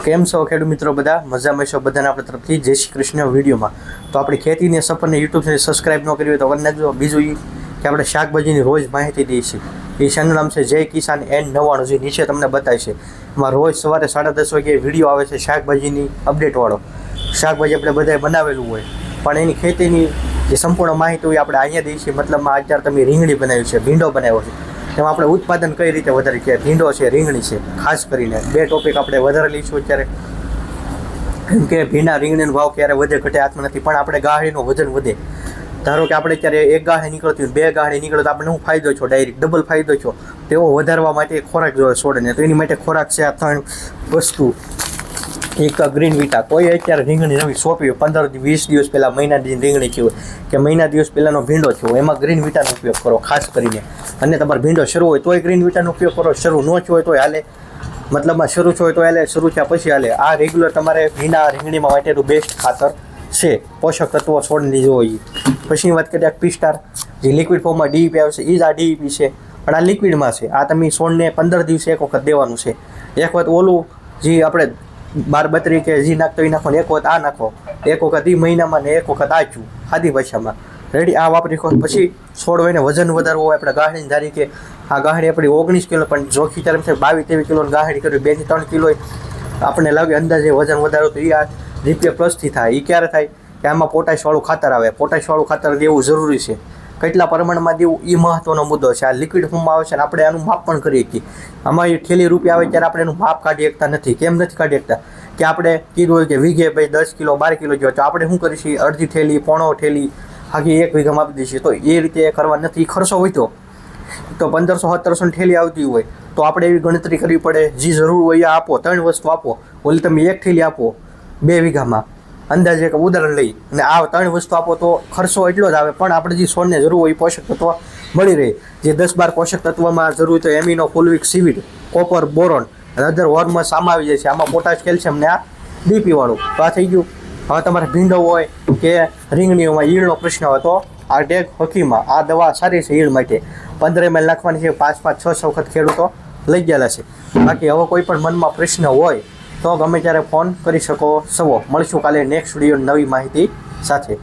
કેમ છો ખેડૂત મિત્રો? બધા મજામાં છો? બધાને આપણા તરફથી જય શ્રી કૃષ્ણ. વિડીયોમાં તો આપણી ખેતીને સફરને યુટ્યુબ ચેનલ સબસ્ક્રાઈબ ન કરી હોય તો કરી નાખજો. બીજું એ કે આપણે શાકભાજીની રોજ માહિતી દઈએ છીએ. એ ચેનલ નામ છે જય કિસાન N99, જે નીચે તમને બતાવે છે. એમાં રોજ સવારે 10:30 વાગે વિડીયો આવે છે શાકભાજીની અપડેટવાળો. શાકભાજી આપણે બધાએ બનાવેલું હોય, પણ એની ખેતીની જે સંપૂર્ણ માહિતી હોય આપણે અહીંયા દઈએ છીએ. મતલબમાં અત્યારે તમે રીંગણી બનાવી છે, ભીંડો બનાવ્યો છે, તેમાં આપણે ઉત્પાદન કઈ રીતે વધારે છે, ભીંડો છે, રીંગણી છે, ખાસ કરીને બે ટોપિક આપણે વધારે લઈશું અત્યારે. કેમ કે ભીંડા રીંગણીનો ભાવ ક્યારે વધે ઘટે હાથમાં નથી, પણ આપણે ગાહડીનું વજન વધે. ધારો કે આપણે અત્યારે એક ગાહડી નીકળતી હોય, બે ગાહડી નીકળે તો આપણે શું ફાયદો છો? ડાયરેક્ટ ડબલ ફાયદો છો. તેઓ વધારવા માટે ખોરાક જોઈએ છોડને, તો એની માટે ખોરાક છે આ 3 વસ્તુ. એક ગ્રીન વિટા. કોઈ અત્યારે રીંગણી નવી સોંપી હોય 15-20 દિવસ પહેલાં, મહિના દી રીંગણી થયું હોય કે મહિના દિવસ પહેલાંનો ભીંડો થયો હોય, એમાં ગ્રીન વિટાનો ઉપયોગ કરો ખાસ કરીને. અને તમારો ભીંડો શરૂ હોય તોય ગ્રીન વિટાનો ઉપયોગ કરો, શરૂ ન થયો હોય તોય હાલે. મતલબમાં શરૂ થયો હોય તો હાલે, શરૂ થયા પછી હાલે. આ રેગ્યુલર તમારે ભીંડા રીંગણીમાં માટેનું બેસ્ટ ખાતર છે. પોષક તત્વો છોડની જોઈએ. પછીની વાત કરીએ પિસ્ટાર, જે લિક્વિડ ફોર્મમાં DEP આવે છે, એ જ આ DEP છે, પણ આ લિક્વિડમાં છે. આ તમે છોડને 15 દિવસે એક વખત દેવાનું છે. એક વખત ઓલું જે આપણે 12-32 કે જે નાખતો એ નાખો, એક વખત આ નાખો, એક વખત એ મહિનામાં ને એક વખત આચું ખાધી ભાષામાં રેડી. આ વાપરી પછી છોડ હોય ને વજન વધારવું હોય આપણે ગાહડીની ધારી કે આ ગાહડી આપણી 19 કિલો, પણ જોખી ત્યારે 22-23 કિલોની ગાહડી કરવી, 2 થી 3 કિલો આપણને લાગે અંદાજે વજન વધારો, તો એ આ રીપીએ પ્લસથી થાય. એ ક્યારે થાય કે આમાં પોટાશવાળું ખાતર આવે. પોટાશવાળું ખાતર દેવું જરૂરી છે. કેટલા પ્રમાણમાં દેવું એ મહત્ત્વનો મુદ્દો છે. આ લિક્વિડ ફોર્મમાં આવે છે અને આપણે આનું માપ પણ કરી શકીએ. આમાં એ થેલી રૂપિયા આવે ત્યારે આપણે એનું માપ કાઢી શકતા નથી. કેમ નથી કાઢી શકતા? કે આપણે કીધું હોય કે વીઘે ભાઈ 10 કિલો 12 કિલો જોઈએ, તો આપણે શું કરીશું? અડધી થેલી, પોણો થેલી આખી 1 વીઘામાં આપી દઈશું. તો એ રીતે કરવા નથી. ખર્ચો હોય તો 1500-1700 થેલી આવતી હોય તો આપણે એવી ગણતરી કરવી પડે. જે જરૂર હોય એ આપો. 3 વસ્તુ આપો. ઓલી તમે 1 થેલી આપો 2 વીઘામાં, અંદાજે એક ઉદાહરણ લઈ, અને આ 3 વસ્તુ આપો તો ખર્ચો એટલો જ આવે, પણ આપણે જે છોડને જરૂર હોય એ પોષક તત્વ મળી રહે. જે 10-12 પોષક તત્વમાં જરૂર હોય તો amino, fulvic, seaweed, copper, boron અને અધર હોર્મોન્સ આમાં આવી જાય છે. આમાં પોટાશ, કેલ્શિયમ ને આ DEP વાળું. તો આ થઈ ગયું. હવે તમારે ભીંડો હોય કે રીંગણીઓમાં ઈયળનો પ્રશ્ન હોય તો આ ટેગ હકીમાં આ દવા સારી છે ઈયળ માટે. 15 ml નાખવાની છે. 5-5, 6 વખત ખેડૂતો લઈ ગયેલા છે. બાકી હવે કોઈ પણ મનમાં પ્રશ્ન હોય તો ગમે ત્યારે ફોન કરી શકો છો. મળીશું કાલે નેક્સ્ટ વિડીયો નવી માહિતી સાથે.